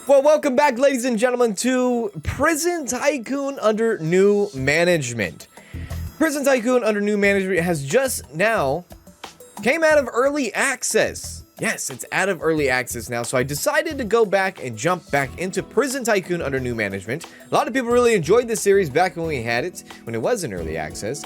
Well, welcome back, ladies and gentlemen, to Prison Tycoon under new management. Prison Tycoon under new management has just now came out of early access. Yes, it's out of early access now, so I decided to go back and jump back into Prison Tycoon under new management. A lot of people really enjoyed this series back when we had it, when it was in early access.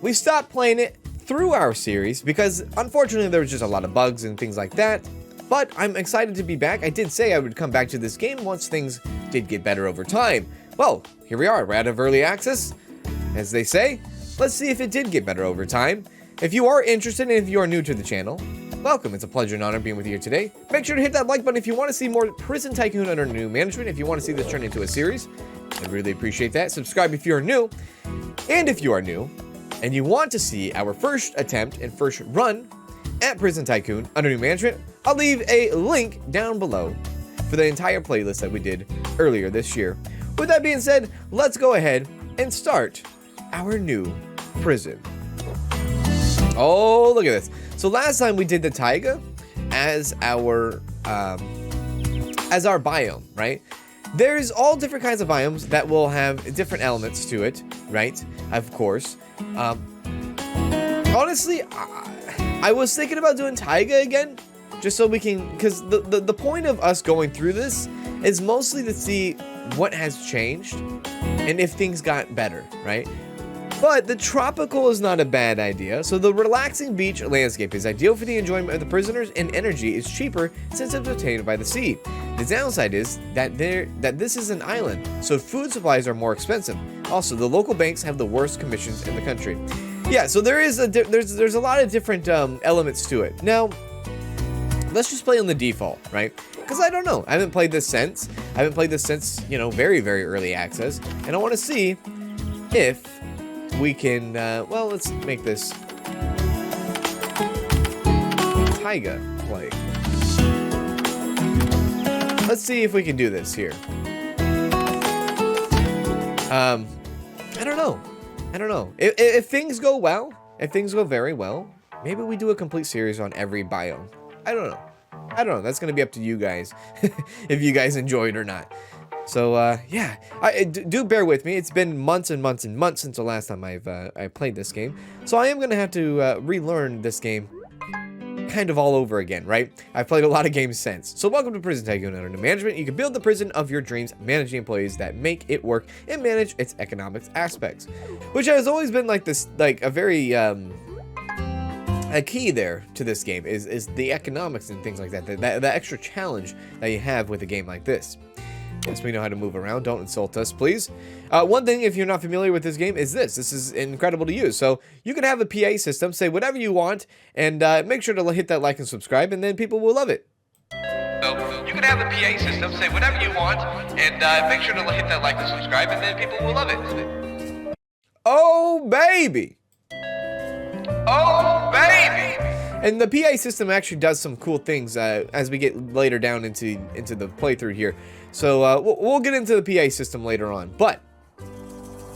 We stopped playing it through our series because, unfortunately, there was just a lot of bugs and things like that. But I'm excited to be back. I did say I would come back to this game once things did get better over time. Well, here we are. We're out of early access, as they say. Let's see if it did get better over time. If you are interested and if you are new to the channel, welcome. It's a pleasure and honor being with you here today. Make sure to hit that like button if you want to see more Prison Tycoon under new management. If you want to see this turn into a series, I'd really appreciate that. Subscribe if you're new. And if you are new and you want to see our first attempt and first run at Prison Tycoon under new management, I'll leave a link down below for the entire playlist that we did earlier this year. With that being said, let's go ahead and start our new prison. Oh, look at this. So last time we did the taiga as our biome, right? There's all different kinds of biomes that will have different elements to it, right? Of course. Honestly, I was thinking about doing taiga again, just so we can, because the point of us going through this is mostly to see what has changed and if things got better, right? But the tropical is not a bad idea, so the relaxing beach landscape is ideal for the enjoyment of the prisoners, and energy is cheaper since it's obtained by the sea. The downside is that this is an island, so food supplies are more expensive. Also, the local banks have the worst commissions in the country. Yeah, so there's a lot of different elements to it. Now, let's just play on the default, right? Because I don't know. I haven't played this since. You know, very, very early access. And I want to see if we can, well, let's make this taiga play. Let's see if we can do this here. I don't know. If things go well, if things go very well, maybe we do a complete series on every biome. I don't know. That's going to be up to you guys, if you guys enjoy it or not. So, yeah, do bear with me. It's been months and months and months since the last time I played this game. So I am going to have to relearn this game kind of all over again, right? I've played a lot of games since. So welcome to Prison Tycoon under new management. You can build the prison of your dreams, manage the employees that make it work, and manage its economics aspects. Which has always been like this, like a very, a key there to this game is the economics and things like that. The extra challenge that you have with a game like this. Yes, we know how to move around. Don't insult us, please. One thing, if you're not familiar with this game, is this. This is incredible to use. So you can have a PA system, say whatever you want, and make sure to hit that like and subscribe, and then people will love it. So you can have a PA system, say whatever you want, and make sure to hit that like and subscribe, and then people will love it. Oh, baby. Oh, baby. And the PA system actually does some cool things as we get later down into the playthrough here. So we'll get into the PA system later on. But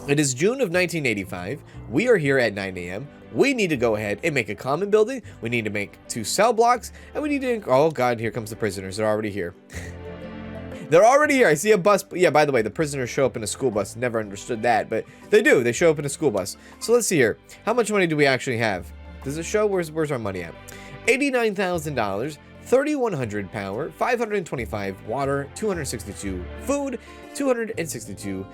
it is June of 1985. We are here at 9 a.m. We need to go ahead and make a common building. We need to make 2 cell blocks. And we need to... Oh, God, here comes the prisoners. They're already here. They're already here. I see a bus. Yeah, by the way, the prisoners show up in a school bus. Never understood that, but they do. They show up in a school bus. So let's see here. How much money do we actually have? Does it show? Where's our money at? $89,000, 3,100 power, 525 water, 262 food, 262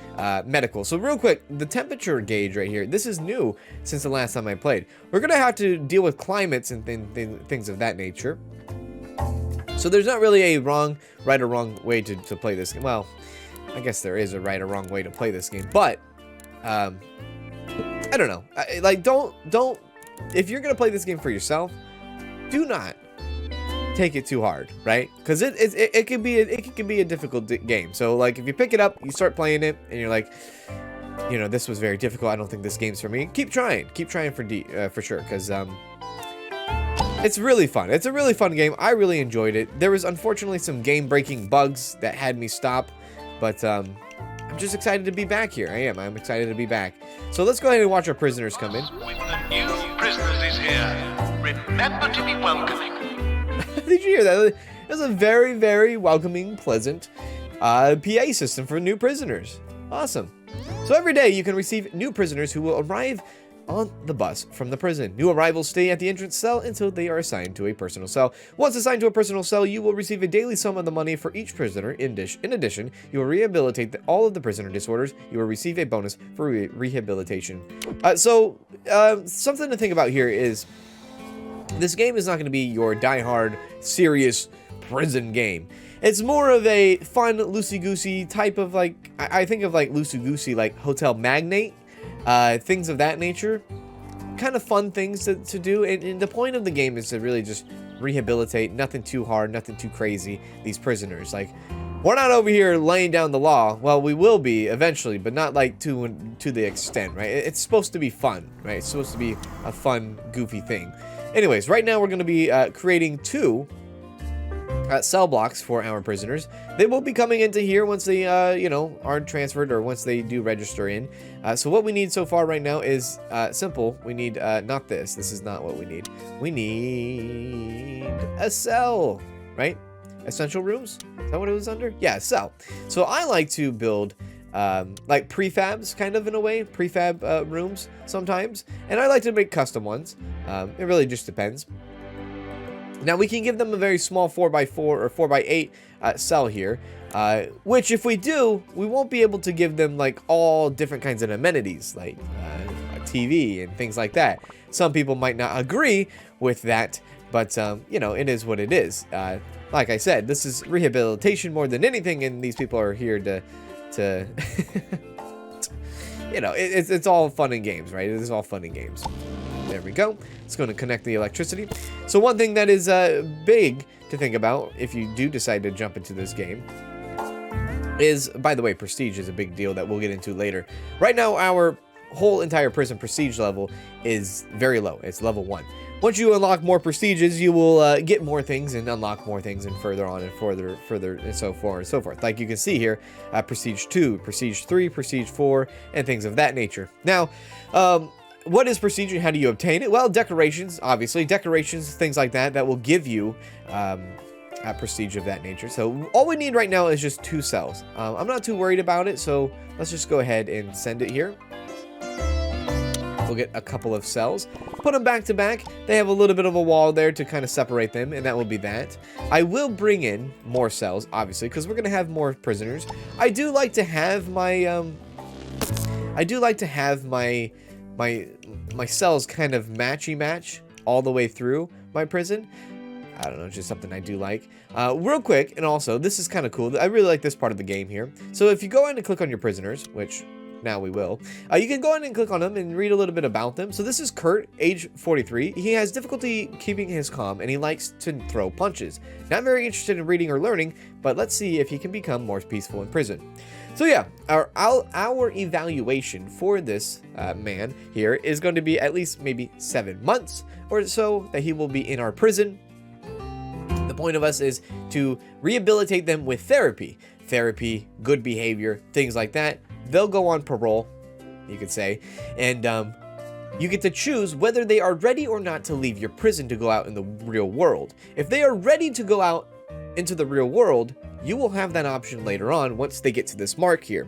medical. So real quick, the temperature gauge right here, this is new since the last time I played. We're going to have to deal with climates and things of that nature. So there's not really a right or wrong way to play this game. Well, I guess there is a right or wrong way to play this game, but I don't know. Like, don't. If you're gonna play this game for yourself, do not take it too hard, right? Because it can be a difficult game. So like, if you pick it up, you start playing it, and you're like, you know, this was very difficult. I don't think this game's for me. Keep trying for sure, because it's really fun. It's a really fun game. I really enjoyed it. There was unfortunately some game-breaking bugs that had me stop, but I'm just excited to be back here. I'm excited to be back. So let's go ahead and watch our prisoners come in. With the new prisoners is here. Remember to be welcoming. Did you hear that? It's a very, very welcoming, pleasant PA system for new prisoners. Awesome. So every day you can receive new prisoners who will arrive on the bus from the prison. New arrivals stay at the entrance cell until they are assigned to a personal cell. Once assigned to a personal cell, you will receive a daily sum of the money for each prisoner. In addition, you will rehabilitate all of the prisoner disorders. You will receive a bonus for rehabilitation. Something to think about here is this game is not going to be your die-hard, serious prison game. It's more of a fun, loosey-goosey type of, like, I think of like loosey-goosey, like Hotel Magnate, things of that nature. Kind of fun things to do, and the point of the game is to really just rehabilitate, nothing too hard, nothing too crazy, these prisoners. Like, we're not over here laying down the law. Well, we will be eventually, but not like to the extent, right? It's supposed to be fun, right? It's supposed to be a fun, goofy thing. Anyways, right now we're going to be creating 2 cell blocks for our prisoners. They will be coming into here once they, are transferred, or once they do register in. So what we need so far right now is simple. We need not this. This is not what we need. We need a cell, right? Essential rooms? Is that what it was under? Yeah, cell. So I like to build like prefabs, kind of, in a way, prefab rooms sometimes, and I like to make custom ones. It really just depends. Now we can give them a very small 4x4 or 4x8 cell here, which if we do, we won't be able to give them like all different kinds of amenities, like a TV and things like that. Some people might not agree with that, but it is what it is. Like I said, this is rehabilitation more than anything, and these people are here to it's all fun and games, right? It is all fun and games. There we go. It's going to connect the electricity. So one thing that is big to think about if you do decide to jump into this game is, by the way, prestige is a big deal that we'll get into later. Right now, our whole entire prison prestige level is very low. It's level 1. Once you unlock more prestiges, you will get more things and unlock more things, and further on and further and so forth and so forth. Like you can see here, prestige 2, prestige 3, prestige 4, and things of that nature. Now, what is prestige and how do you obtain it? Well, decorations, obviously. Decorations, things like that, that will give you a prestige of that nature. So all we need right now is just 2 cells. I'm not too worried about it, so let's just go ahead and send it here. We'll get a couple of cells, put them back to back. They have a little bit of a wall there to kind of separate them, and that will be that. I will bring in more cells, obviously, because we're going to have more prisoners. I do like to have my my cells kind of match all the way through my prison. I don't know, it's just something I do like. Real quick, and also, this is kind of cool. I really like this part of the game here. So if you go in and click on your prisoners, which now we will, you can go in and click on them and read a little bit about them. So this is Kurt, age 43. He has difficulty keeping his calm, and he likes to throw punches. Not very interested in reading or learning, but let's see if he can become more peaceful in prison. So yeah, our evaluation for this man here is going to be at least maybe 7 months or so that he will be in our prison. The point of us is to rehabilitate them with therapy, good behavior, things like that. They'll go on parole, you could say, and you get to choose whether they are ready or not to leave your prison to go out in the real world. If they are ready to go out into the real world, you will have that option later on once they get to this mark here.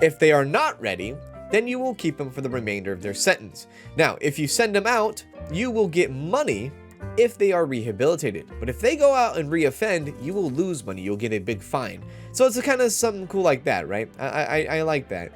If they are not ready, then you will keep them for the remainder of their sentence. Now, if you send them out, you will get money if they are rehabilitated. But if they go out and reoffend, you will lose money. You'll get a big fine. So it's a kind of something cool like that, right? I like that.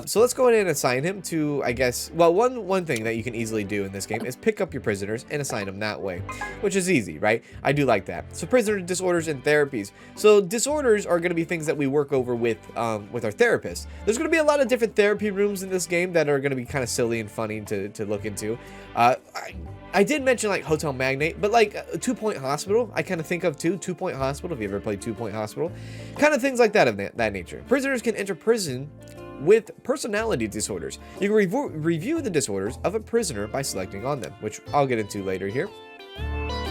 So let's go ahead and assign him to, I guess, well, one thing that you can easily do in this game is pick up your prisoners and assign them that way, which is easy, right? I do like that. So prisoner disorders and therapies. So disorders are going to be things that we work over with our therapists. There's going to be a lot of different therapy rooms in this game that are going to be kind of silly and funny to look into. I did mention like Hotel Magnate, but like a 2 Point Hospital, I kind of think of too. 2 Point Hospital, if you ever played 2 Point Hospital, kind of things like that of that nature. Prisoners can enter prison with personality disorders. You can review the disorders of a prisoner by selecting on them, which I'll get into later here.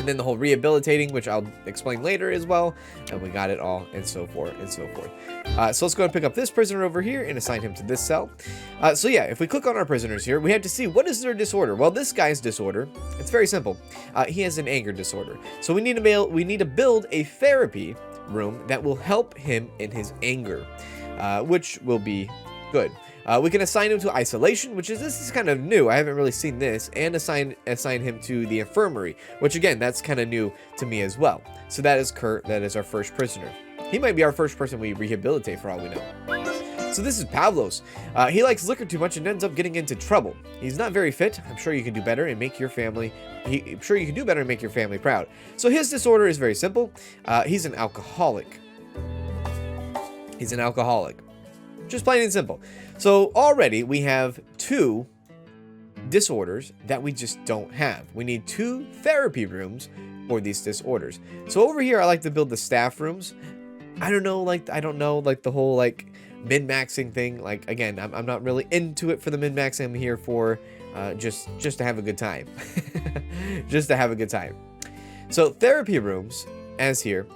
And then the whole rehabilitating, which I'll explain later as well. And we got it all, and so forth, and so forth. So let's go and pick up this prisoner over here and assign him to this cell. So yeah, if we click on our prisoners here, we have to see what is their disorder. Well, this guy's disorder, it's very simple. He has an anger disorder. So we need to build a therapy room that will help him in his anger, which will be good. We can assign him to isolation, this is kind of new. I haven't really seen this, and assign him to the infirmary, which again, that's kind of new to me as well. So that is Kurt. That is our first prisoner. He might be our first person we rehabilitate for all we know. So this is Pavlos. He likes liquor too much and ends up getting into trouble. He's not very fit. I'm sure you can do better and make your family. I'm sure you can do better and make your family proud. So his disorder is very simple. He's an alcoholic. He's an alcoholic. Just plain and simple. So already we have 2 disorders that we just don't have. We need 2 therapy rooms for these disorders. So over here, I like to build the staff rooms. I don't know the whole like min-maxing thing. Like again, I'm not really into it for the min-maxing. I'm here for just to have a good time. Just to have a good time. So therapy rooms, as here,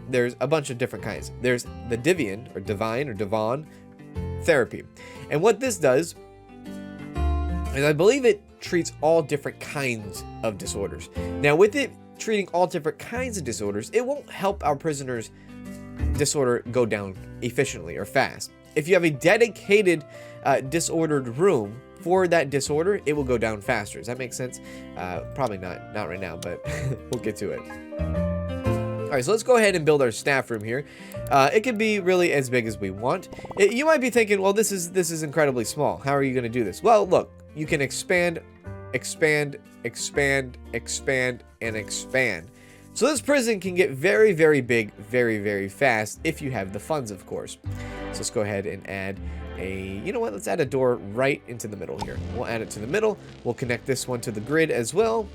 there's a bunch of different kinds. There's the Divine or Devon therapy. And what this does is I believe it treats all different kinds of disorders. Now with it treating all different kinds of disorders, it won't help our prisoners' disorder go down efficiently or fast. If you have a dedicated disordered room for that disorder, it will go down faster. Does that make sense? Probably not right now, but we'll get to it. Alright, so let's go ahead and build our staff room here. It can be really as big as we want. You might be thinking, well, this is incredibly small. How are you going to do this? Well, look, you can expand, and expand. So this prison can get very, very big, very, very fast if you have the funds, of course. So let's go ahead and add you know what, let's add a door right into the middle here. We'll add it to the middle. We'll connect this one to the grid as well.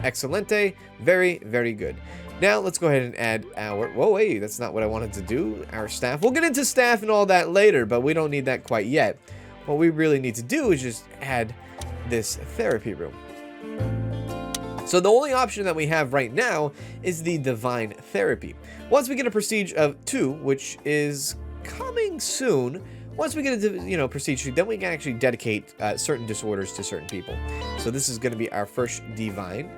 Excelente. Very, very good. Now, let's go ahead and add our... Whoa, wait, that's not what I wanted to do. Our staff. We'll get into staff and all that later, but we don't need that quite yet. What we really need to do is just add this therapy room. So the only option that we have right now is the Divine Therapy. Once we get a prestige of 2, which is coming soon... Once we get into, prestige 2, then we can actually dedicate certain disorders to certain people. So this is going to be our first Divine.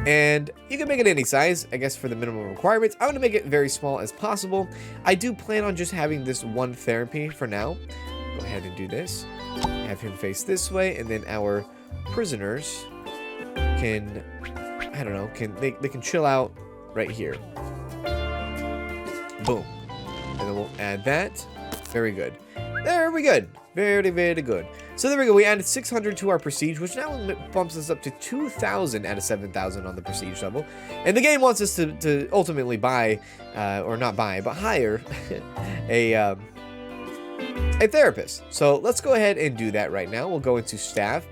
And you can make it any size, I guess, for the minimum requirements. I'm going to make it very small as possible. I do plan on just having this one therapy for now. Go ahead and do this. Have him face this way, and then our prisoners can, I don't know, they can chill out right here. Boom. And then we'll add that. Very good. There we go. Very, very good. So there we go. We added 600 to our prestige, which now bumps us up to 2,000 out of 7,000 on the prestige level. And the game wants us to ultimately buy, or not buy, but hire a therapist. So let's go ahead and do that right now. We'll go into staff.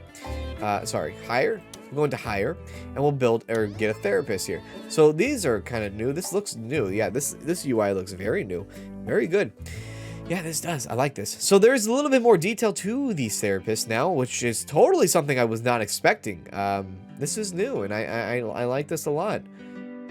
Hire. We'll go into hire, and we'll build or get a therapist here. So these are kind of new. This looks new. Yeah, this UI looks very new. Very good. Yeah, this does. I like this. So there's a little bit more detail to these therapists now, which is totally something I was not expecting. This is new, and I like this a lot.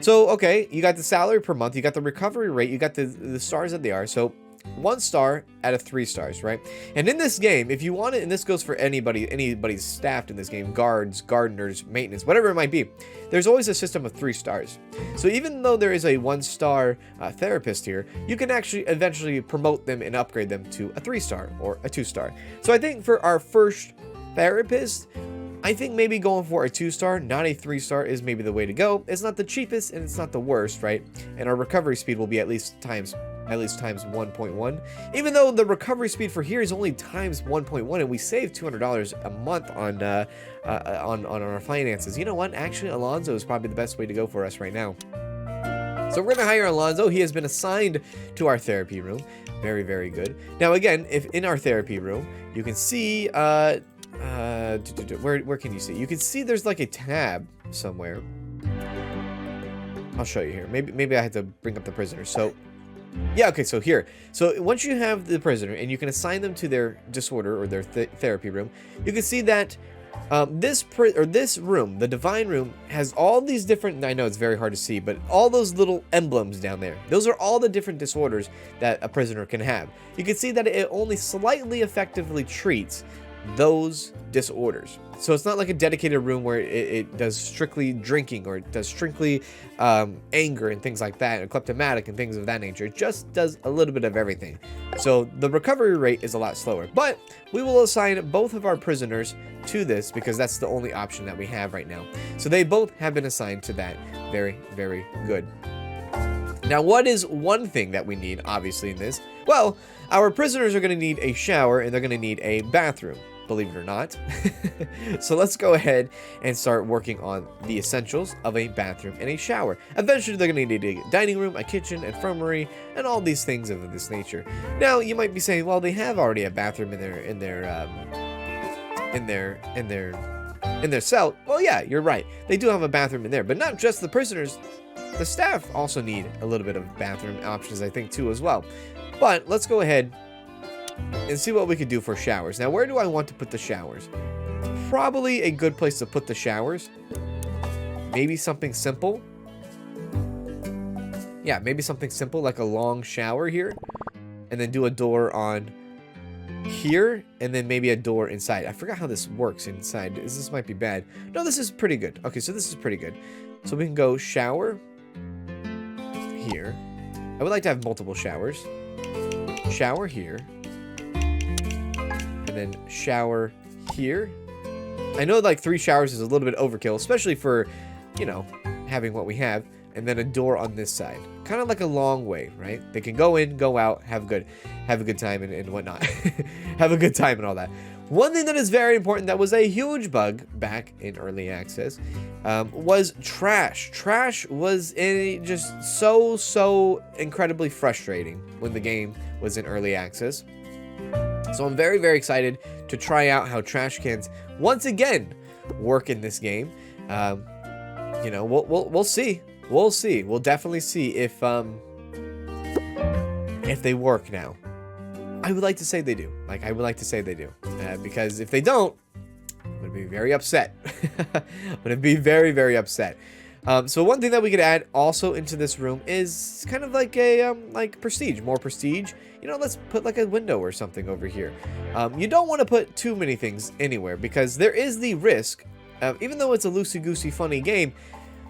So, okay, you got the salary per month, you got the recovery rate, you got the stars that they are. So 1 star out of 3 stars, right? And in this game, if you want it, and this goes for anybody's staffed in this game, guards, gardeners, maintenance, whatever it might be, there's always a system of 3 stars. So even though there is a 1-star therapist here, you can actually eventually promote them and upgrade them to a 3-star or a 2-star. So I think for our first therapist, I think maybe going for a 2-star, not a 3-star, is maybe the way to go. It's not the cheapest and it's not the worst, right? And our recovery speed will be at least times 1.1. Even though the recovery speed for here is only times 1.1, and we save $200 a month on our finances. You know what? Actually, Alonzo is probably the best way to go for us right now. So we're gonna hire Alonzo. He has been assigned to our therapy room. Very, very good. Now again, if in our therapy room, you can see where can you see? You can see there's like a tab somewhere. I'll show you here. Maybe I had to bring up the prisoner. So yeah, okay, so here. So once you have the prisoner and you can assign them to their disorder or their therapy room, you can see that This room, the divine room, has all these different, I know it's very hard to see, but all those little emblems down there, those are all the different disorders that a prisoner can have. You can see that it only slightly effectively treats those disorders. So it's not like a dedicated room where it does strictly drinking, or it does strictly anger and things like that, and kleptomatic and things of that nature. It just does a little bit of everything. So the recovery rate is a lot slower, but we will assign both of our prisoners to this because that's the only option that we have right now. So they both have been assigned to that. Very, very good. Now, what is one thing that we need, obviously, in this? Well, our prisoners are going to need a shower, and they're going to need a bathroom, believe it or not. So let's go ahead and start working on the essentials of a bathroom and a shower. Eventually, they're going to need a dining room, a kitchen, infirmary, and all these things of this nature. Now, you might be saying, well, they have already a bathroom in their cell. Well, yeah, you're right. They do have a bathroom in there, but not just the prisoners. The staff also need a little bit of bathroom options, I think, too, as well. But let's go ahead and see what we could do for showers. Now, where do I want to put the showers? Probably a good place to put the showers. Maybe something simple. Yeah, maybe something simple like a long shower here. And then do a door on here, and then maybe a door inside. I forgot how this works inside. This might be bad. No, this is pretty good. Okay, so this is pretty good. So we can go shower here. I would like to have multiple showers. Shower here. And then shower here. I know like 3 showers is a little bit overkill, especially for, you know, having what we have. And then a door on this side. Kind of like a long way, right? They can go in, go out, have a good time and whatnot. Have a good time and all that. One thing that is very important that was a huge bug back in early access was trash. Trash was just so incredibly frustrating when the game was in early access. So I'm very, very excited to try out how trash cans once again work in this game. You know, we'll see. We'll see. We'll definitely see if they work now. I would like to say they do. I would like to say they do. Because if they don't, I'm going to be very upset. I'm going to be very, very upset. So one thing that we could add also into this room is kind of like a, like prestige, more prestige. You know, let's put like a window or something over here. You don't want to put too many things anywhere because there is the risk, even though it's a loosey-goosey funny game,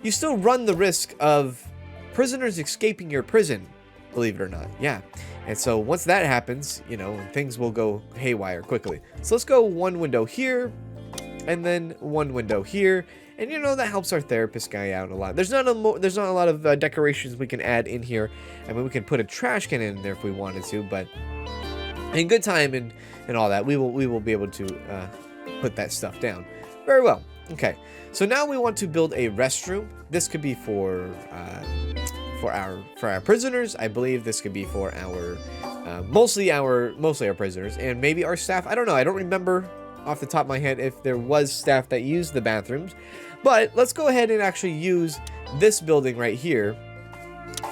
you still run the risk of prisoners escaping your prison, believe it or not. Yeah. And so once that happens, you know, things will go haywire quickly. So let's go one window here and then one window here. And, you know, that helps our therapist guy out a lot. There's not a lot of decorations we can add in here. I mean, we can put a trash can in there if we wanted to, but in good time and all that, we will be able to put that stuff down. Very well. Okay. So now we want to build a restroom. This could be for our prisoners. I believe this could be for our mostly our prisoners and maybe our staff. I don't know. I don't remember off the top of my head if there was staff that used the bathrooms, but let's go ahead and actually use this building right here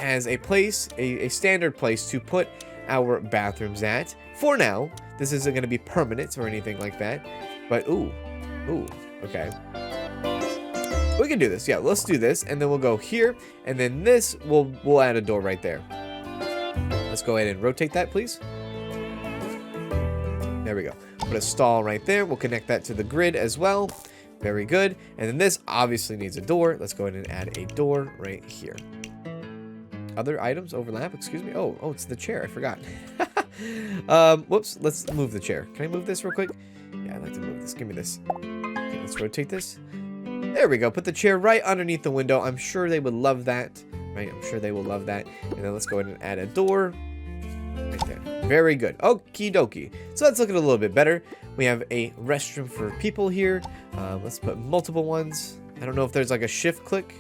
as a place, a standard place to put our bathrooms at. For now, this isn't going to be permanent or anything like that, but ooh, okay. We can do this. Yeah, let's do this, and then we'll go here, and then this we'll add a door right there. Let's go ahead and rotate that, please. There we go. Put a stall right there. We'll connect that to the grid as well. Very good. And then this obviously needs a door. Let's go ahead and add a door right here. Other items overlap. Excuse me. Oh, it's the chair. I forgot. Whoops. Let's move the chair. Can I move this real quick? Yeah, I'd like to move this. Give me this. Okay, let's rotate this. There we go. Put the chair right underneath the window. I'm sure they would love that. Right? I'm sure they will love that. And then let's go ahead and add a door. Right there. Very good. Okie dokie. So that's looking a little bit better. We have a restroom for people here. Let's put multiple ones. I don't know if there's like a shift click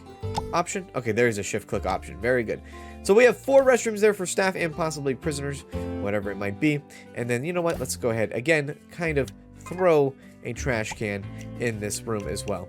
option. Okay, there is a shift click option. Very good. So we have 4 restrooms there for staff and possibly prisoners, whatever it might be. And then, you know what? Let's go ahead again, kind of throw a trash can in this room as well.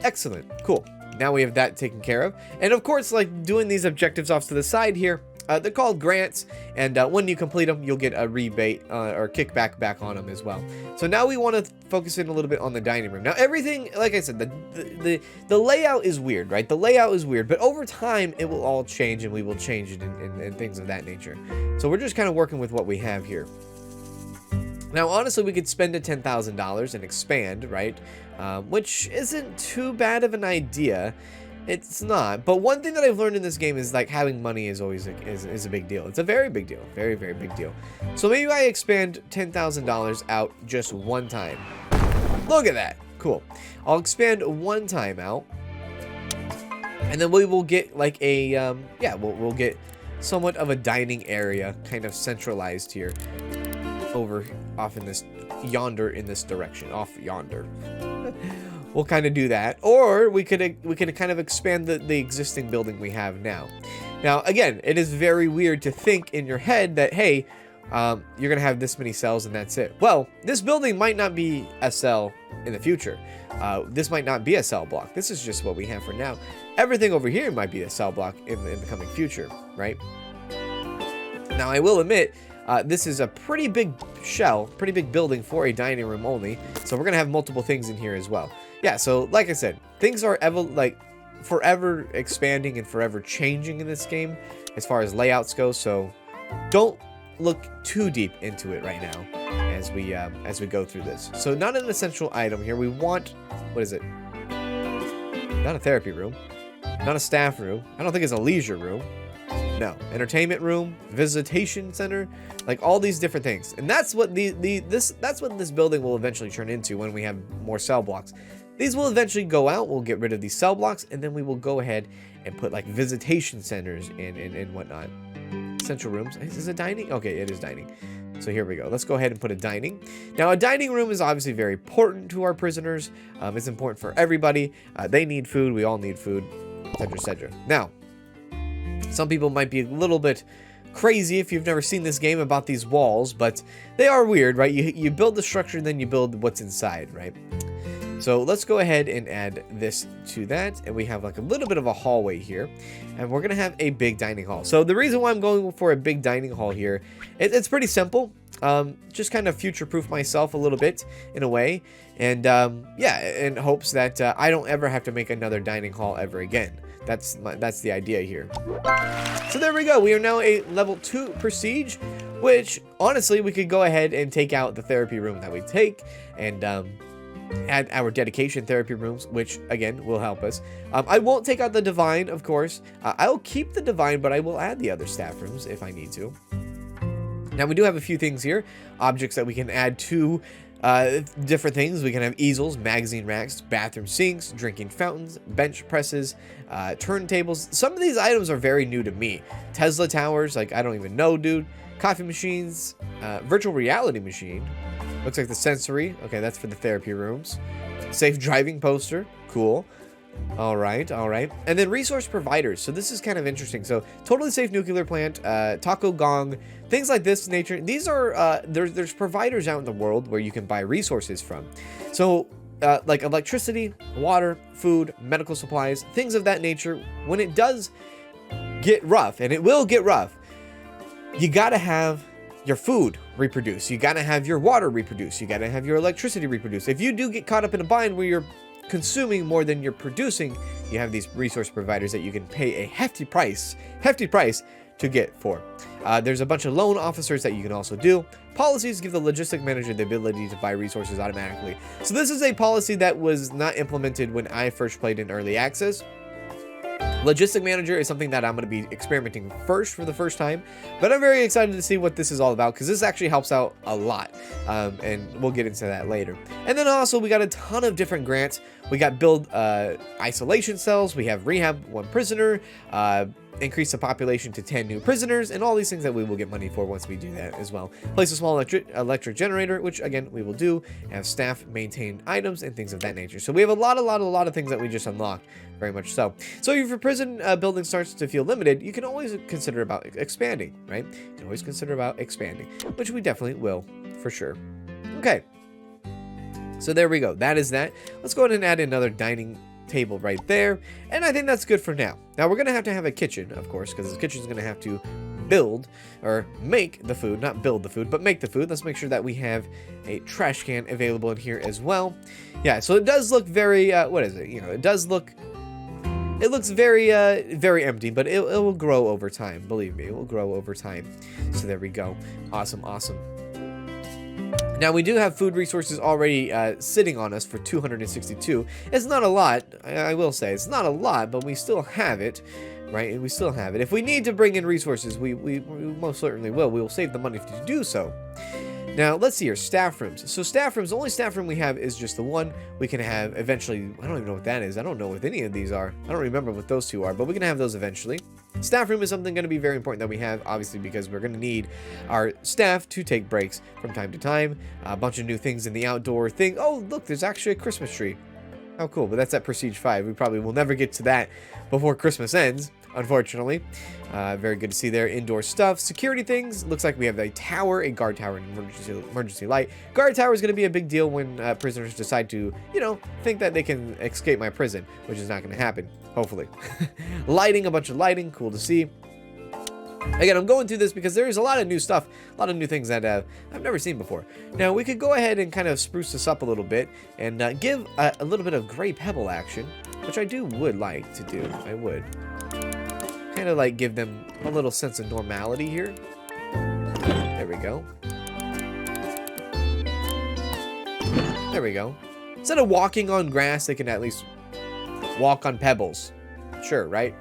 Excellent. Cool. Now we have that taken care of. And of course, like doing these objectives off to the side here, They're called grants, and when you complete them, you'll get a rebate or kickback back on them as well. So now we want to focus in a little bit on the dining room. Now everything, like I said, the layout is weird, right? The layout is weird, but over time it will all change, and we will change it and things of that nature. So we're just kind of working with what we have here. Now, honestly, we could spend $10,000 and expand, right? Which isn't too bad of an idea. It's not. But one thing that I've learned in this game is like having money is always is a big deal. It's a very big deal. Very, very big deal. So maybe I expand $10,000 out just one time. Look at that. Cool. I'll expand one time out. And then we will get like a, we'll get somewhat of a dining area kind of centralized here. Over off in this yonder in this direction, off yonder. We'll kind of do that, or we could kind of expand the existing building we have now. Now again, it is very weird to think in your head that hey, you're gonna have this many cells and that's it. Well, this building might not be a cell in the future. This might not be a cell block. This is just what we have for now. Everything over here might be a cell block in the coming future, right? Now I will admit. This is a pretty big pretty big building for a dining room only. So we're going to have multiple things in here as well. Yeah, so like I said, things are forever expanding and forever changing in this game as far as layouts go. So don't look too deep into it right now as we go through this. So not an essential item here. We want, what is it? Not a therapy room. Not a staff room. I don't think it's a leisure room. No, entertainment room, visitation center, like all these different things. And that's what that's what this building will eventually turn into when we have more cell blocks. These will eventually go out. We'll get rid of these cell blocks, and then we will go ahead and put like visitation centers and whatnot. Central rooms. Is it dining? Okay, it is dining. So here we go. Let's go ahead and put a dining. Now, a dining room is obviously very important to our prisoners. It's important for everybody. They need food. We all need food, etc., etc. Now, some people might be a little bit crazy if you've never seen this game about these walls, but they are weird, right? You build the structure and then you build what's inside, right? So let's go ahead and add this to that, and we have like a little bit of a hallway here, and we're gonna have a big dining hall. So the reason why I'm going for a big dining hall here, it's pretty simple. Just kind of future-proof myself a little bit in a way, and yeah, in hopes that I don't ever have to make another dining hall ever again. That's the idea here. So there we go. We are now a level 2 prestige, which honestly we could go ahead and take out the therapy room that we take and add our dedication therapy rooms, which again will help us. I won't take out the divine, of course. I'll keep the divine, but I will add the other staff rooms if I need to. Now we do have a few things here, objects that we can add to different things. We can have easels, magazine racks, bathroom sinks, drinking fountains, bench presses, turntables. Some of these items are very new to me. Tesla towers, like I don't even know, dude. Coffee machines, virtual reality machine. Looks like the sensory. Okay, that's for the therapy rooms. Safe driving poster. Cool. All right, all right. And then resource providers. So this is kind of interesting. So totally safe nuclear plant, taco gong, things like this nature. These are there's providers out in the world where you can buy resources from. So like electricity, water, food, medical supplies, things of that nature. When it does get rough, and it will get rough, you gotta have your food reproduce. You gotta have your water reproduce. You gotta have your electricity reproduce. If you do get caught up in a bind where you're consuming more than you're producing, you have these resource providers that you can pay a hefty price to get for. There's a bunch of loan officers that you can also do. Policies give the logistic manager the ability to buy resources automatically. So this is a policy that was not implemented when I first played in early access. Logistic Manager is something that I'm going to be experimenting for the first time, but I'm very excited to see what this is all about because this actually helps out a lot, and we'll get into that later. And then also we got a ton of different grants. We got build isolation cells, we have rehab 1 prisoner, increase the population to 10 new prisoners, and all these things that we will get money for once we do that as well. Place a small electric generator, which again we will do. Have staff maintain items and things of that nature. So we have a lot of things that we just unlocked, very much so. So if your prison building starts to feel limited, you can always consider about expanding, right? You can always consider about expanding, which we definitely will for sure. Okay. So there we go. That is that. Let's go ahead and add another dining table right there, and I think that's good for now. Now we're gonna have to have a kitchen, of course, because the kitchen is gonna have to build or make the food, not build the food, but make the food. Let's make sure that we have a trash can available in here as well. Yeah, so it does look very, what is it? You know, it does look, it looks very, very empty, but it will grow over time. Believe me, it will grow over time. So there we go. Awesome, awesome. Now, we do have food resources already sitting on us for 262. It's not a lot, I will say. It's not a lot, but we still have it, right? We still have it. If we need to bring in resources, we most certainly will. We will save the money to do so. Now, let's see here. Staff rooms. So staff rooms, the only staff room we have is just the one. We can have eventually, I don't even know what that is. I don't know what any of these are. I don't remember what those two are, but we can have those eventually. Staff room is something going to be very important that we have, obviously, because we're going to need our staff to take breaks from time to time. A bunch of new things in the outdoor thing. Oh, look, there's actually a Christmas tree. How cool, but that's at Prestige 5. We probably will never get to that before Christmas ends, unfortunately. Very good to see there. Indoor stuff. Security things. Looks like we have a tower, a guard tower, and emergency light. Guard tower is going to be a big deal when prisoners decide to, you know, think that they can escape my prison, which is not going to happen, hopefully. Lighting, a bunch of lighting. Cool to see. Again, I'm going through this because there is a lot of new stuff, a lot of new things that I've never seen before. Now, we could go ahead and kind of spruce this up a little bit and give a little bit of gray pebble action, which I would like to do. I would. Kind of like give them a little sense of normality here. There we go. There we go. Instead of walking on grass, they can at least walk on pebbles. Sure, right?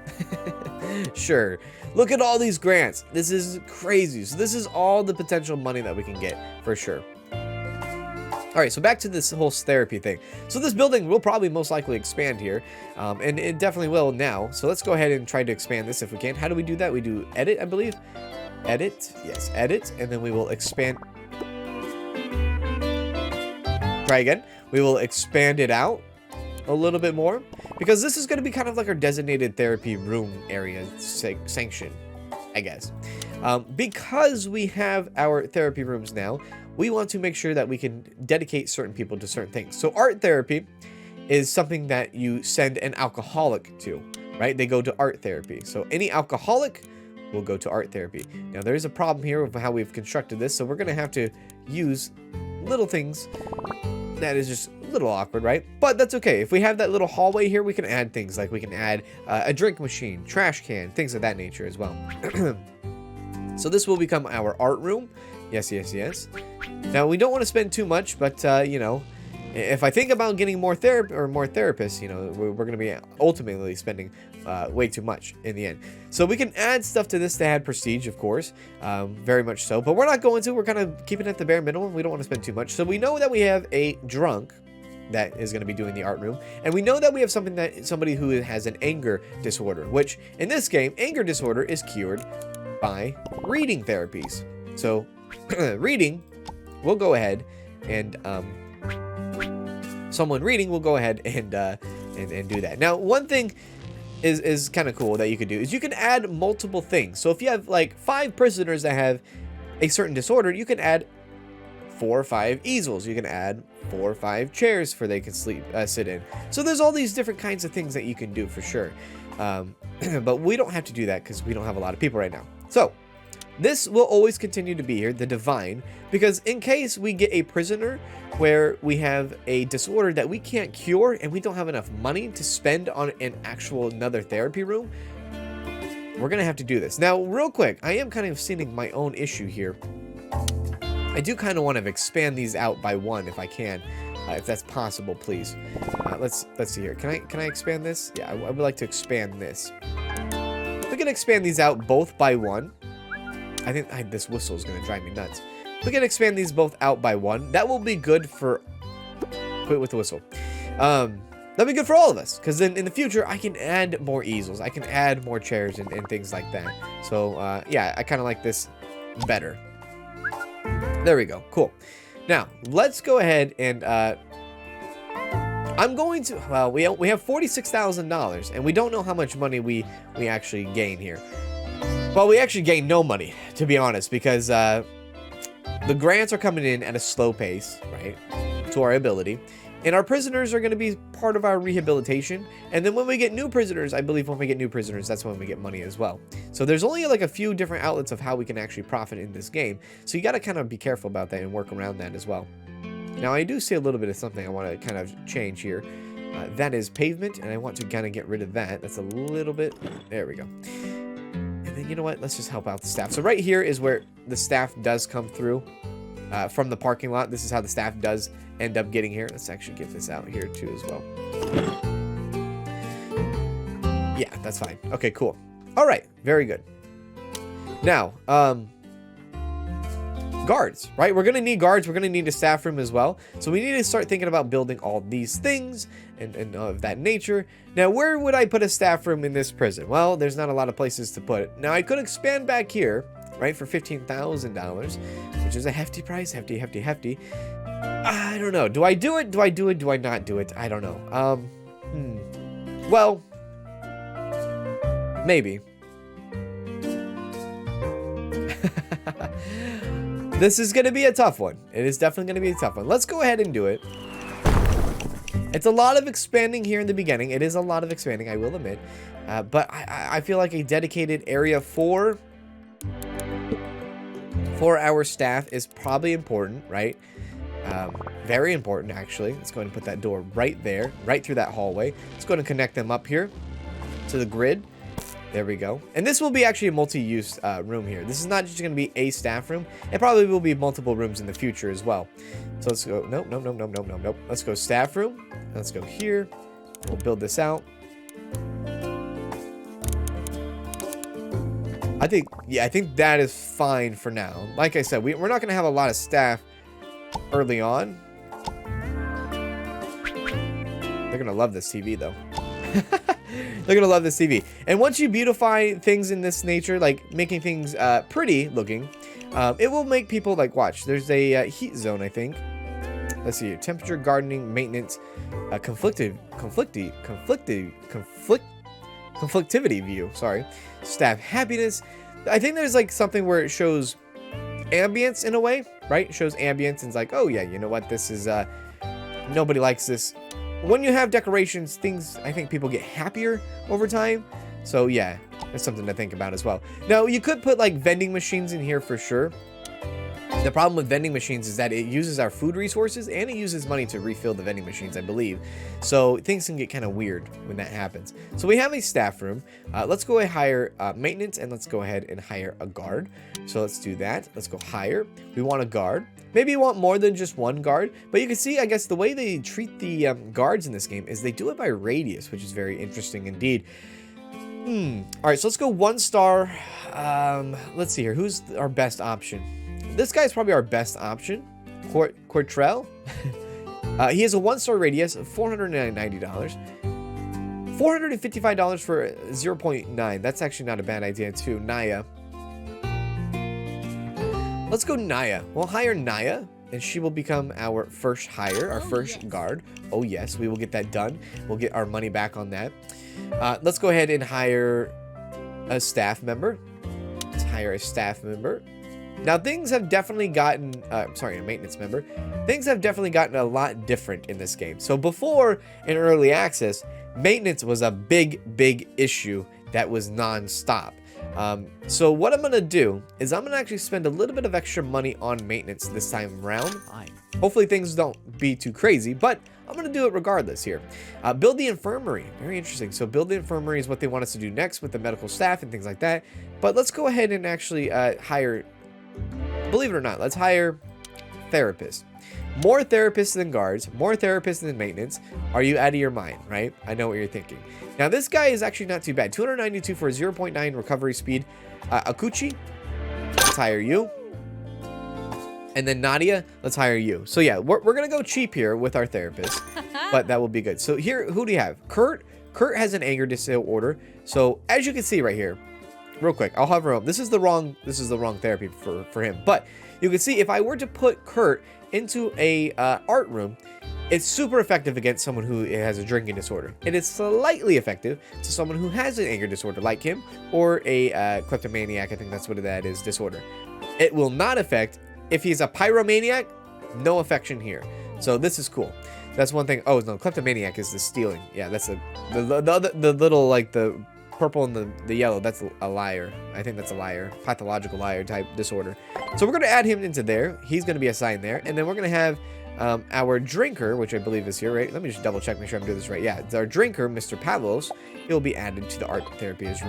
Sure. Look at all these grants. This is crazy. So this is all the potential money that we can get for sure. All right, so back to this whole therapy thing. So this building will probably most likely expand here, and it definitely will now. So let's go ahead and try to expand this if we can. How do we do that? We do edit, I believe. Edit, yes, edit, and then we will expand. Try again. We will expand it out a little bit more because this is going to be kind of like our designated therapy room area sanction, I guess. Because we have our therapy rooms now, we want to make sure that we can dedicate certain people to certain things. So art therapy is something that you send an alcoholic to, right? They go to art therapy. So any alcoholic will go to art therapy. Now there is a problem here with how we've constructed this, so we're going to have to use little things. That is just a little awkward, right? But that's okay. If we have that little hallway here, we can add things like we can add a drink machine, trash can, things of that nature as well. So this will become our art room. Yes, yes, yes. Now, we don't want to spend too much, but, you know, if I think about getting more therapists, you know, we're going to be ultimately spending way too much in the end. So we can add stuff to this to add prestige, of course, very much so. But we're not going to. We're kind of keeping it at the bare minimum. We don't want to spend too much. So we know that we have a drunk that is going to be doing the art room. And we know that we have somebody who has an anger disorder, which in this game, anger disorder is cured by reading therapies. So reading, we'll go ahead and someone reading will go ahead and do that. Now, one thing is kind of cool that you could do is you can add multiple things. So if you have like 5 prisoners that have a certain disorder, you can add 4 or 5 easels. You can add 4 or 5 chairs for they can sit in. So there's all these different kinds of things that you can do for sure. But we don't have to do that because we don't have a lot of people right now. So this will always continue to be here, the divine, because in case we get a prisoner where we have a disorder that we can't cure and we don't have enough money to spend on an actual another therapy room, we're going to have to do this. Now, real quick, I am kind of seeing my own issue here. I do kind of want to expand these out by 1 if I can, if that's possible, please. Let's see here. Can I expand this? Yeah, I would like to expand this. We can expand these out both by 1. I think this whistle is going to drive me nuts. We can expand these both out by 1. That will be good for... Quit with the whistle. That'll be good for all of us. Because then in the future, I can add more easels. I can add more chairs and things like that. So, yeah, I kind of like this better. There we go. Cool. Now, let's go ahead and... I'm going to... Well, we have $46,000. And we don't know how much money we actually gain here. Well, we actually gain no money, to be honest, because the grants are coming in at a slow pace, right, to our ability. And our prisoners are going to be part of our rehabilitation. And then when we get new prisoners, I believe when we get new prisoners, that's when we get money as well. So there's only like a few different outlets of how we can actually profit in this game. So you got to kind of be careful about that and work around that as well. Now I do see a little bit of something I want to kind of change here. That is pavement, and I want to kind of get rid of that. That's a little bit, there we go. And then you know what, let's just help out the staff. So right here is where the staff does come through from the parking lot. This is how the staff does end up getting here. Let's actually get this out here too as well. Yeah, that's fine. Okay, cool. All right, very good. Now, guards, right? We're gonna need guards. We're gonna need a staff room as well. So we need to start thinking about building all these things and of that nature. Now, where would I put a staff room in this prison? Well, there's not a lot of places to put it. Now, I could expand back here, right, for $15,000, which is a hefty price. Hefty. I don't know. Do I do it? Do I do it? Do I not do it? I don't know. Well, maybe. This is going to be a tough one. It is definitely going to be a tough one. Let's go ahead and do it. It's a lot of expanding here in the beginning. It is a lot of expanding, I will admit. But I feel like a dedicated area for our staff is probably important, right? Very important, actually. Let's go ahead and put that door right there, right through that hallway. Let's go ahead and connect them up here to the grid. There we go. And this will be actually a multi-use room here. This is not just going to be a staff room. It probably will be multiple rooms in the future as well. So let's go. Nope. Let's go staff room. Let's go here. We'll build this out. I think that is fine for now. Like I said, we're not going to have a lot of staff early on. They're going to love this TV though. They're gonna love this TV. And once you beautify things in this nature, like making things pretty looking, it will make people like watch. There's a heat zone, I think. Let's see here. Temperature, gardening, maintenance, conflictivity view. Sorry. Staff happiness. I think there's like something where it shows ambience in a way, right? It shows ambience and it's like, oh yeah, you know what? This is nobody likes this. When you have decorations, things, I think people get happier over time. So yeah, that's something to think about as well. Now, you could put like vending machines in here for sure. The problem with vending machines is that it uses our food resources and it uses money to refill the vending machines, I believe. So things can get kind of weird when that happens. So we have a staff room. Let's go ahead and hire maintenance, and let's go ahead and hire a guard. So let's do that. Let's go hire. We want a guard. Maybe you want more than just one guard, but you can see, I guess, the way they treat the guards in this game is they do it by radius, which is very interesting indeed. All right, so let's go 1 star. Let's see here. Who's our best option? This guy's probably our best option. Cortrell. He has a 1-star radius of $490. $455 for 0.9. That's actually not a bad idea too. Naya. Let's go Naya. We'll hire Naya, and she will become our first hire, our first guard. Oh yes, we will get that done. We'll get our money back on that. Let's go ahead and hire a staff member. Let's hire a staff member. Now, things have definitely gotten, a maintenance member. Things have definitely gotten a lot different in this game. So before, in early access, maintenance was a big issue that was non-stop. So what I'm going to do is I'm going to actually spend a little bit of extra money on maintenance this time around. Hopefully things don't be too crazy, but I'm going to do it regardless here. Build the infirmary. Very interesting. So build the infirmary is what they want us to do next with the medical staff and things like that. But let's go ahead and actually hire... Believe it or not, let's hire therapists. More therapists than guards, more therapists than maintenance. Are you out of your mind, right? I know what you're thinking. Now, this guy is actually not too bad. 292 for a 0.9 recovery speed. Akuchi, let's hire you. And then Nadia, let's hire you. So yeah, we're going to go cheap here with our therapist, but that will be good. So here, who do you have? Kurt. Kurt has an anger disorder. So as you can see right here, real quick, I'll hover up. This is the wrong therapy for him. But you can see if I were to put Kurt into a art room, it's super effective against someone who has a drinking disorder. It is slightly effective to someone who has an anger disorder like him, or a kleptomaniac, I think that's what that is, disorder. It will not affect if he's a pyromaniac. No affection here. So this is cool. That's one thing. Oh no, kleptomaniac is the stealing. Yeah, that's the little like the purple and the yellow. That's a liar. I think that's a liar, pathological liar type disorder. So we're gonna add him into there. He's gonna be assigned there, and then we're gonna have our drinker, which I believe is here, right? Let me just double check, make sure I'm doing this right. Yeah, it's our drinker, Mr. Pavlos. He'll be added to the art therapy as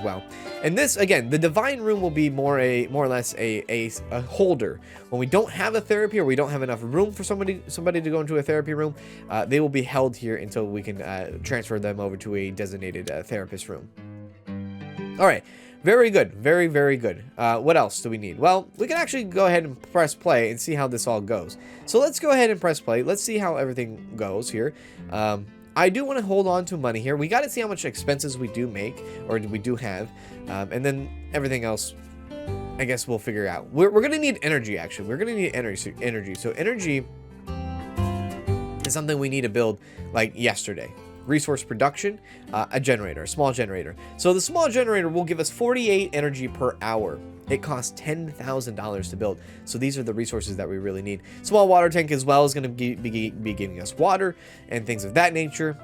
well. And this, again, the divine room will be more or less a holder. When we don't have a therapy or we don't have enough room for somebody to go into a therapy room, they will be held here until we can transfer them over to a designated therapist room. All right. Very good. Very, very good. What else do we need? Well, we can actually go ahead and press play and see how this all goes. So let's go ahead and press play. Let's see how everything goes here. I do want to hold on to money here. We got to see how much expenses we do make or we do have. And then everything else, I guess we'll figure out. We're going to need energy, actually. We're going to need energy. So energy is something we need to build like yesterday. Resource production, a generator, a small generator. So the small generator will give us 48 energy per hour. It costs $10,000 to build. So these are the resources that we really need. Small water tank as well is going to be giving us water and things of that nature.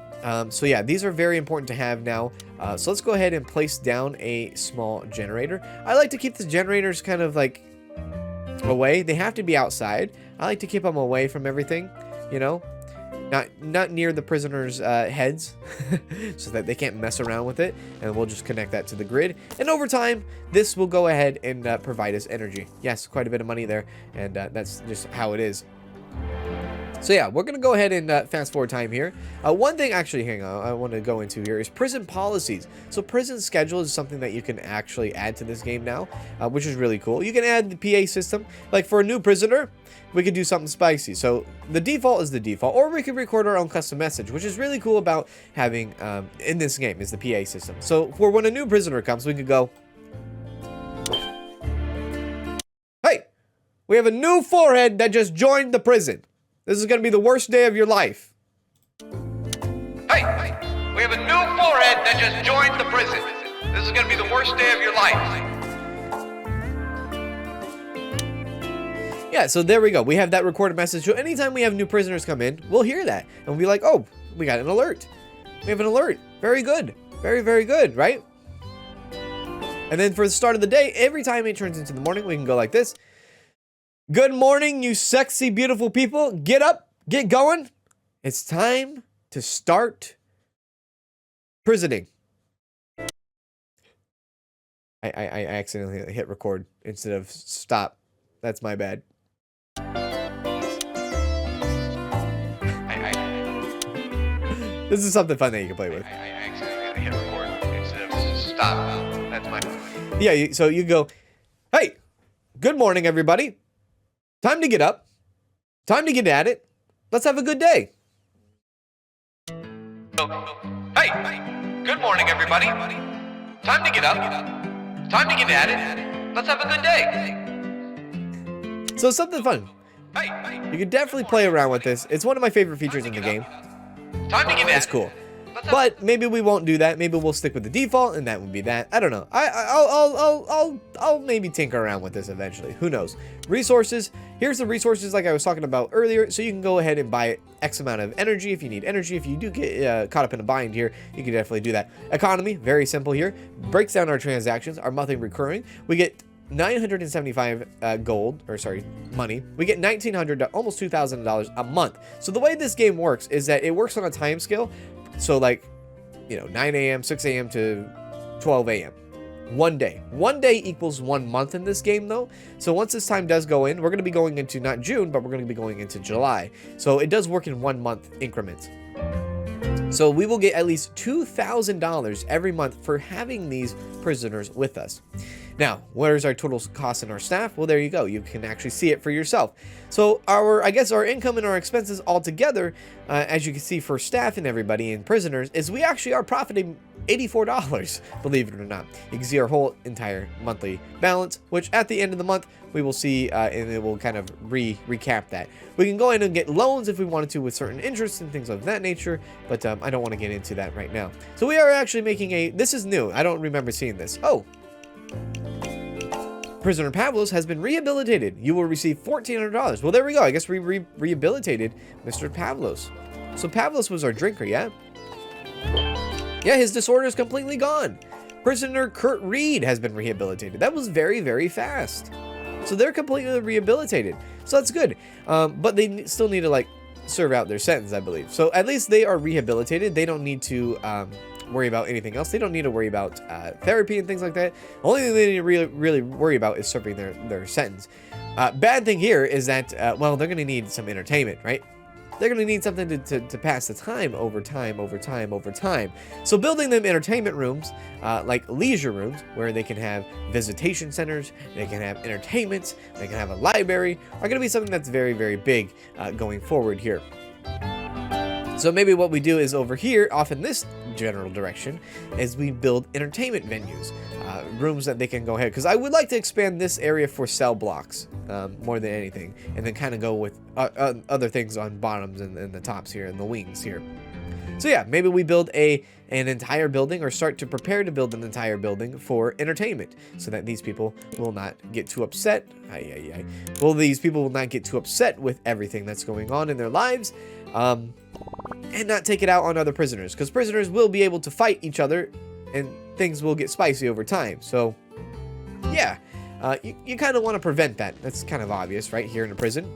So yeah, these are very important to have now. So let's go ahead and place down a small generator. I like to keep the generators kind of like away. They have to be outside. I like to keep them away from everything, you know. Not near the prisoners' heads, so that they can't mess around with it, and we'll just connect that to the grid. And over time, this will go ahead and provide us energy. Yes, quite a bit of money there, and that's just how it is. So yeah, we're going to go ahead and fast forward time here. One thing, actually, hang on, I want to go into here is prison policies. So prison schedule is something that you can actually add to this game now, which is really cool. You can add the PA system. Like for a new prisoner, we could do something spicy. So the default is the default, or we could record our own custom message, which is really cool about having in this game is the PA system. So for when a new prisoner comes, we could go, "Hey, we have a new forehead that just joined the prison. This is going to be the worst day of your life." "Hey, we have a new forehead that just joined the prison. This is going to be the worst day of your life." Yeah, so there we go. We have that recorded message. So anytime we have new prisoners come in, we'll hear that. And we'll be like, oh, we got an alert. We have an alert. Very good. Very, very good, right? And then for the start of the day, every time it turns into the morning, we can go like this. "Good morning, you sexy, beautiful people. Get up, get going. It's time to start prisoning." I accidentally hit record instead of stop. That's my bad. This is something fun that you can play with. I accidentally hit record instead of stop. That's my bad. Yeah, so you go, "Hey, good morning, everybody. Time to get up. Time to get at it. Let's have a good day." "Hey, good morning, everybody. Time to get up. Time to get at it. Let's have a good day." So something fun. You can definitely play around with this. It's one of my favorite features in the game. Time to get at it. It's cool. But maybe we won't do that. Maybe we'll stick with the default, and that would be that. I don't know. I'll maybe tinker around with this eventually. Who knows? Resources. Here's the resources like I was talking about earlier. So you can go ahead and buy X amount of energy if you need energy. If you do get caught up in a bind here, you can definitely do that. Economy, very simple here. Breaks down our transactions, our monthly recurring. We get 975 money. We get $1,900 to almost $2,000 a month. So the way this game works is that it works on a time scale. So like, 9 a.m., 6 a.m. to 12 a.m. One day equals 1 month in this game though. So once this time does go in, we're going to be going into not June, but we're going to be going into July. So it does work in 1 month increments. So we will get at least $2,000 every month for having these prisoners with us. Now, where's our total cost in our staff? Well, there you go. You can actually see it for yourself. So our income and our expenses all together, as you can see for staff and everybody and prisoners, is we actually are profiting $84, believe it or not. You can see our whole entire monthly balance, which at the end of the month, we will see, and it will kind of recap that. We can go in and get loans if we wanted to with certain interests and things of that nature, but I don't want to get into that right now. So we are actually making this is new. I don't remember seeing this. Oh. Prisoner Pavlos has been rehabilitated. You will receive $1,400. Well, there we go. I guess we rehabilitated Mr. Pavlos. So Pavlos was our drinker, yeah? Yeah, his disorder is completely gone. Prisoner Kurt Reed has been rehabilitated. That was very, very fast. So they're completely rehabilitated. So that's good. But they still need to, like, serve out their sentence, I believe. So at least they are rehabilitated. They don't need to worry about anything else. They don't need to worry about therapy and things like that. The only thing they need to really worry about is serving their sentence. Bad thing here is that, well, they're going to need some entertainment, right? They're going to need something to pass the time over time. So building them entertainment rooms, like leisure rooms, where they can have visitation centers, they can have entertainments, they can have a library, are going to be something that's very, very big going forward here. So maybe what we do is over here, off in this general direction, is we build entertainment venues, rooms that they can go ahead. Because I would like to expand this area for cell blocks more than anything, and then kind of go with other things on bottoms and the tops here and the wings here. So yeah, maybe we build an entire building, or start to prepare to build an entire building for entertainment, so that these people will not get too upset. Well, these people will not get too upset with everything that's going on in their lives. And not take it out on other prisoners, because prisoners will be able to fight each other and things will get spicy over time. So yeah, you kind of want to prevent that. That's kind of obvious right here in a prison.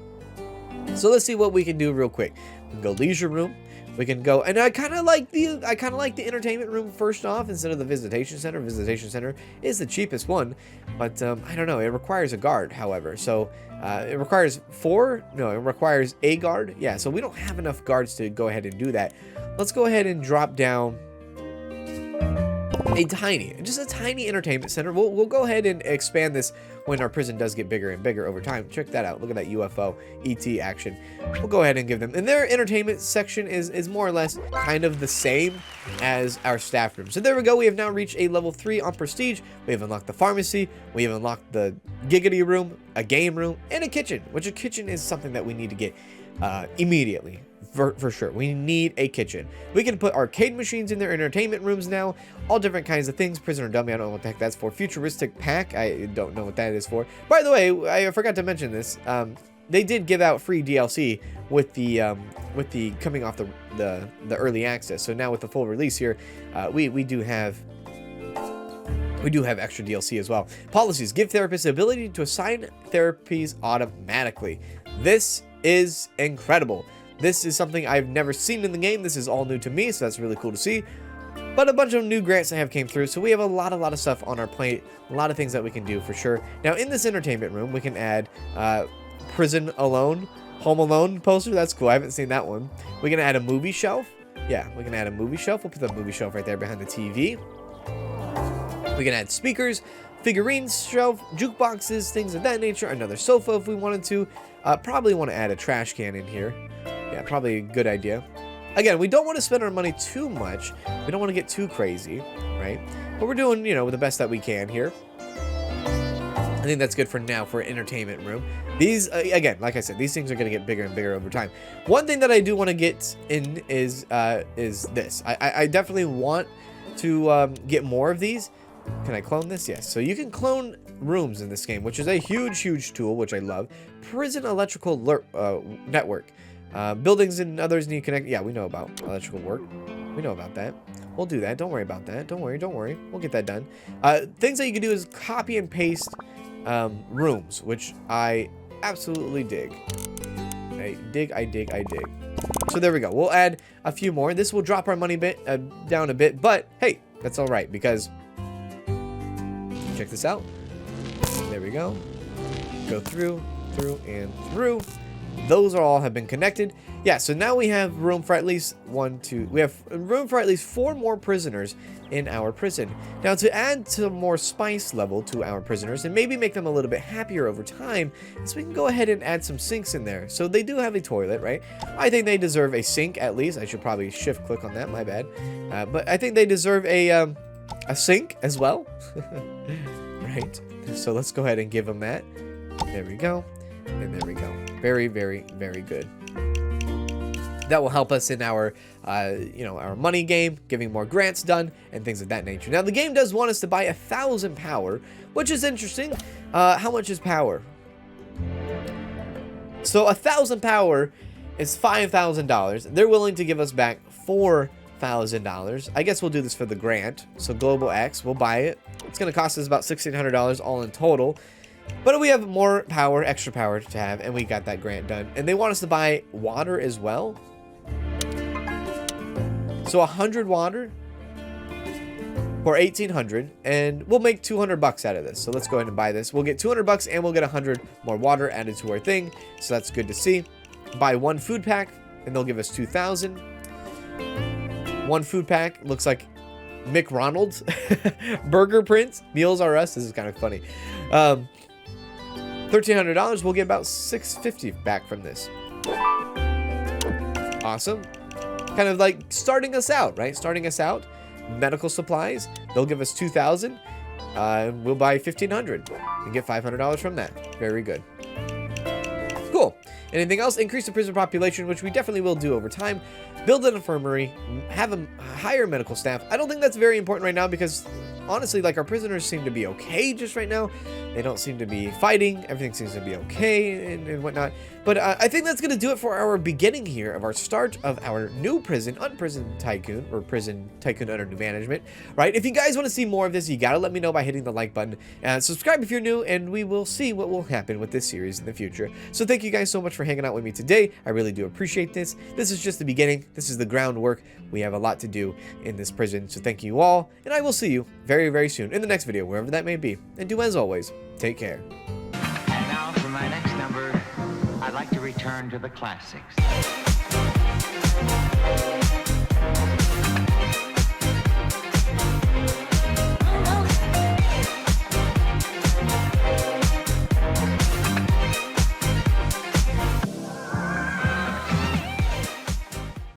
So let's see what we can do real quick. We can go leisure room. We can go, and I kind of like the entertainment room first off instead of the visitation center. Visitation center is the cheapest one, but I don't know. It requires a guard, however. So it requires it requires a guard. Yeah, so we don't have enough guards to go ahead and do that. Let's go ahead and drop down just a tiny entertainment center. We'll go ahead and expand this when our prison does get bigger and bigger over time. Check that out. Look at that UFO ET action. We'll go ahead and give them, and their entertainment section is more or less kind of the same as our staff room. So there we go. We have now reached a level 3 on prestige. We have unlocked the pharmacy. We have unlocked the giggity room, a game room, and a kitchen, which a kitchen is something that we need to get immediately. For sure, we need a kitchen. We can put arcade machines in their entertainment rooms now, all different kinds of things. Prisoner dummy, I don't know what the heck that's for. Futuristic pack, I don't know what that is for. By the way, I forgot to mention this. They did give out free DLC with the coming off the early access. So now with the full release here, we do have extra DLC as well. Policies give therapists the ability to assign therapies automatically. This is incredible. This is something I've never seen in the game. This is all new to me, so that's really cool to see. But a bunch of new grants that have came through, so we have a lot of stuff on our plate. A lot of things that we can do for sure. Now, in this entertainment room, we can add Prison Alone, Home Alone poster. That's cool. I haven't seen that one. We can add a movie shelf. Yeah, we can add a movie shelf. We'll put the movie shelf right there behind the TV. We can add speakers, figurines shelf, jukeboxes, things of that nature. Another sofa if we wanted to. Probably want to add a trash can in here. Yeah, probably a good idea. Again, we don't want to spend our money too much. We don't want to get too crazy, right? But we're doing, the best that we can here. I think that's good for now for an entertainment room. These, again, like I said, these things are going to get bigger and bigger over time. One thing that I do want to get in is this. I definitely want to get more of these. Can I clone this? Yes. So you can clone rooms in this game, which is a huge tool, which I love. Prison electrical network. Buildings and others need to connect. Yeah, we know about electrical work. We know about that. We'll do that. Don't worry about that. Don't worry. We'll get that done. Things that you can do is copy and paste rooms, which I absolutely dig. I dig. So there we go. We'll add a few more. This will drop our money down a bit, but hey, that's all right because check this out. There we go. Go through, and through. Those all have been connected. Yeah, so now we have room for at least we have room for at least 4 more prisoners in our prison. Now, to add some more spice level to our prisoners and maybe make them a little bit happier over time, is we can go ahead and add some sinks in there. So they do have a toilet, right? I think they deserve a sink at least. I should probably shift click on that, my bad. But I think they deserve a sink as well. Right? So let's go ahead and give them that. There we go. And there we go. Very good. that will help us in our, our money game, getting more grants done, and things of that nature. Now, the game does want us to buy 1,000 power, which is interesting. How much is power? So 1,000 power is $5,000. They're willing to give us back $4,000. I guess we'll do this for the grant. So Global X, we'll buy it. It's going to cost us about $1,600 all in total. But we have more power, extra power to have, and we got that grant done. And they want us to buy water as well. So 100 water for 1,800, and we'll make 200 bucks out of this. So let's go ahead and buy this. We'll get 200 bucks, and we'll get 100 more water added to our thing. So that's good to see. Buy one food pack, and they'll give us 2,000. One food pack looks like McRonald's Burger Prince. Meals R Us. This is kind of funny. $1,300. We'll get about $650 back from this. Awesome. Kind of like starting us out, right? Starting us out. Medical supplies. They'll give us 2,000. We'll buy 1,500 and get $500 from that. Very good. Cool. Anything else? Increase the prison population, which we definitely will do over time. Build an infirmary. Have a higher medical staff. I don't think that's very important right now because honestly, like, our prisoners seem to be okay just right now. They don't seem to be fighting. Everything seems to be okay and whatnot. But I think that's going to do it for our beginning here of our start of our new prison, Prison Tycoon, or Prison Tycoon under new management, right? If you guys want to see more of this, you got to let me know by hitting the like button. And subscribe if you're new, and we will see what will happen with this series in the future. So thank you guys so much for hanging out with me today. I really do appreciate this. This is just the beginning. This is the groundwork. We have a lot to do in this prison. So thank you all, and I will see you very, very soon in the next video, wherever that may be. And do as always, take care. And now for my next number, I'd like to return to the classics.